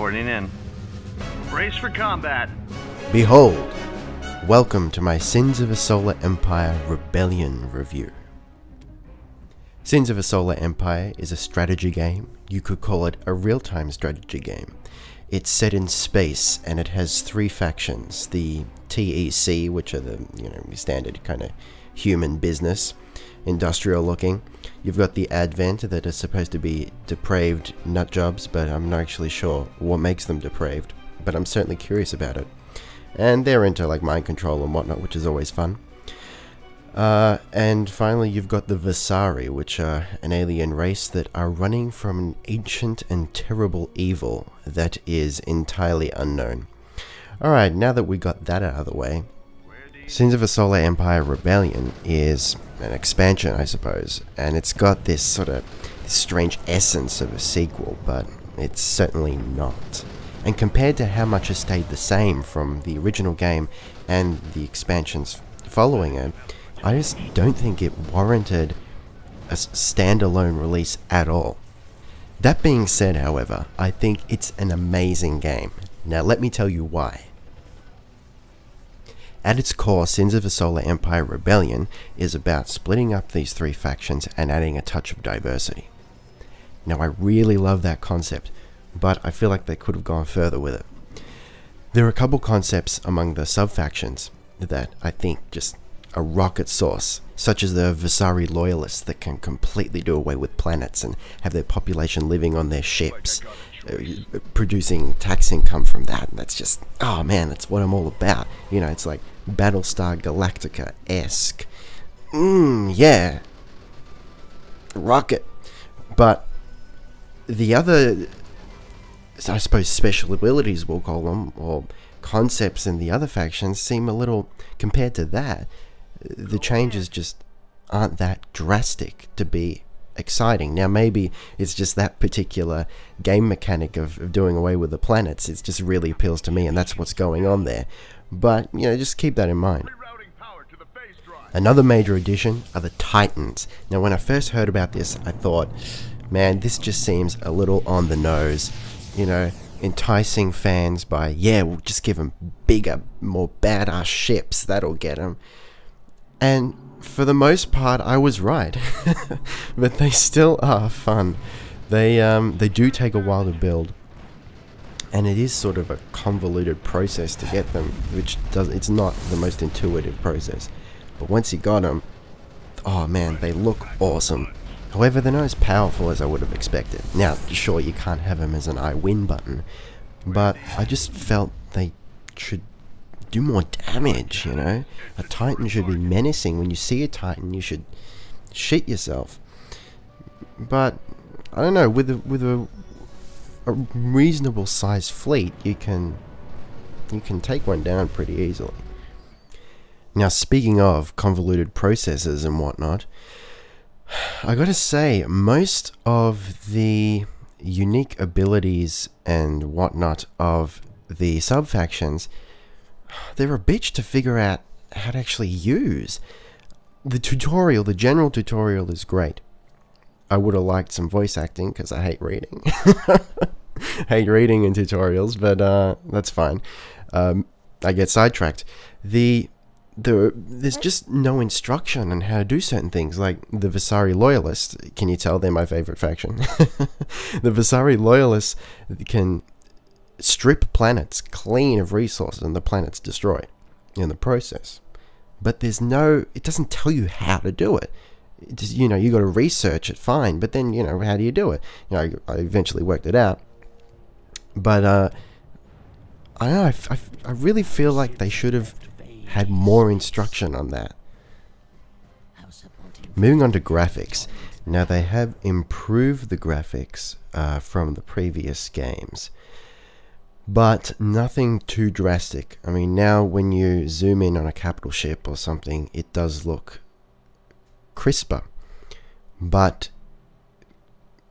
Reporting in. Brace for combat. Behold, welcome to my Sins of a Solar Empire Rebellion review. Sins of a Solar Empire is a strategy game. You could call it a real-time strategy game. It's set in space and it has three factions. The TEC, which are the standard kind of human business, industrial looking. You've got the Advent that are supposed to be depraved nutjobs, but I'm not actually sure what makes them depraved, but I'm certainly curious about it. And they're into like mind control and whatnot, which is always fun. And finally you've got the Visari, which are an alien race that are running from an ancient and terrible evil that is entirely unknown. Alright, now that we got that out of the way, Sins of a Solar Empire Rebellion is an expansion, I suppose, and it's got this sort of strange essence of a sequel, but it's certainly not. And compared to how much has stayed the same from the original game and the expansions following it, I just don't think it warranted a standalone release at all. That being said, however, I think it's an amazing game. Now let me tell you why. At its core, Sins of a Solar Empire Rebellion is about splitting up these three factions and adding a touch of diversity. Now I really love that concept, but I feel like they could have gone further with it. There are a couple concepts among the sub-factions that I think just a rocket source, such as the Visari loyalists that can completely do away with planets and have their population living on their ships, producing tax income from that. And that's just, oh man, that's what I'm all about. You know, it's like Battlestar Galactica-esque. Yeah. Rocket. But the other, I suppose, special abilities we'll call them, or concepts in the other factions seem a little, compared to that, the changes just aren't that drastic to be exciting. Now maybe it's just that particular game mechanic of doing away with the planets. It just really appeals to me, and that's what's going on there. But, you know, just keep that in mind. Another major addition are the Titans. Now when I first heard about this, I thought, man, this just seems a little on the nose. You know, enticing fans by, yeah, we'll just give them bigger, more badass ships, that'll get them. And for the most part, I was right. But they still are fun. They do take a while to build, and it is sort of a convoluted process to get them, it's not the most intuitive process. But once you got them, oh man, they look awesome. However, they're not as powerful as I would have expected. Now, sure, you can't have them as an I win button, but I just felt they should do more damage, you know? A Titan should be menacing. When you see a Titan, you should shit yourself. But, I don't know, with a reasonable sized fleet, you can take one down pretty easily. Now, speaking of convoluted processes and whatnot, I gotta say, most of the unique abilities and whatnot of the sub-factions, they're a bitch to figure out how to actually use. The tutorial, the general tutorial is great. I would have liked some voice acting because I hate reading. Hate reading in tutorials, but that's fine. I get sidetracked. There's just no instruction on how to do certain things, like the Visari Loyalists. Can you tell they're my favorite faction? The Visari Loyalists can strip planets clean of resources and the planet's destroyed in the process. But it doesn't tell you how to do it. You know, you got to research it, fine, but then, you know, how do you do it? You know, I eventually worked it out. But, I don't know, I really feel like they should have had more instruction on that. Moving on to graphics. Now, they have improved the graphics from the previous games, but nothing too drastic. I mean, now when you zoom in on a capital ship or something, it does look crisper, but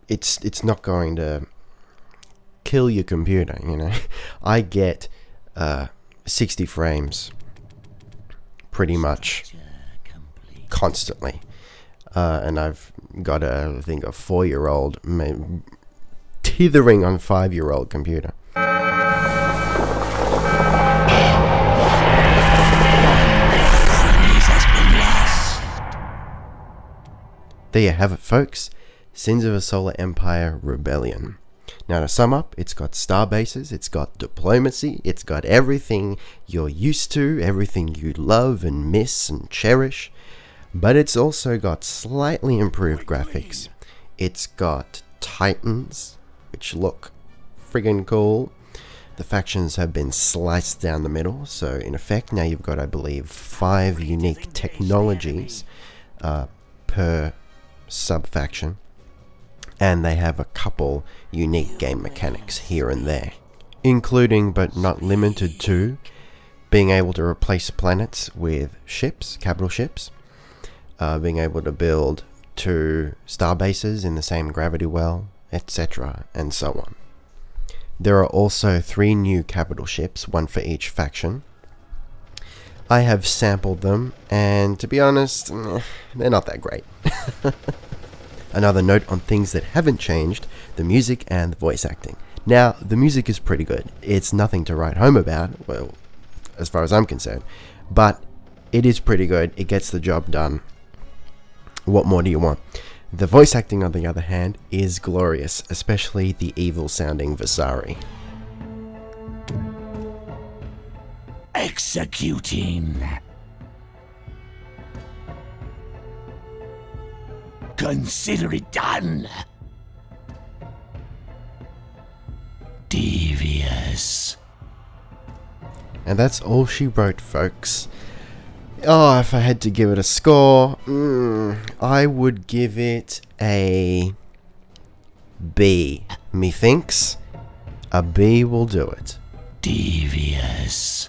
it's not going to kill your computer, you know. I get 60 frames pretty much constantly, and I've got I think a 4-year-old tethering on 5-year-old computer. there you have it, folks. Sins of a Solar Empire Rebellion. Now, to sum up, it's got star bases, it's got diplomacy, it's got everything you're used to, everything you love and miss and cherish, but it's also got slightly improved graphics. It's got Titans, which look friggin' cool. The factions have been sliced down the middle, so in effect now you've got, I believe, 5 unique technologies per sub-faction, and they have a couple unique game mechanics here and there, including but not limited to being able to replace planets with ships, capital ships, being able to build 2 star bases in the same gravity well, etc., and so on. There are also 3 new capital ships, 1 for each faction. I have sampled them, and to be honest, they're not that great. Another note on things that haven't changed, the music and the voice acting. Now, the music is pretty good. It's nothing to write home about, well, as far as I'm concerned, but it is pretty good. It gets the job done. What more do you want? The voice acting, on the other hand, is glorious, especially the evil-sounding Visari. Executing. Consider it done. Devious. And that's all she wrote, folks. Oh, if I had to give it a score, I would give it a B. Methinks a B will do it. Devious.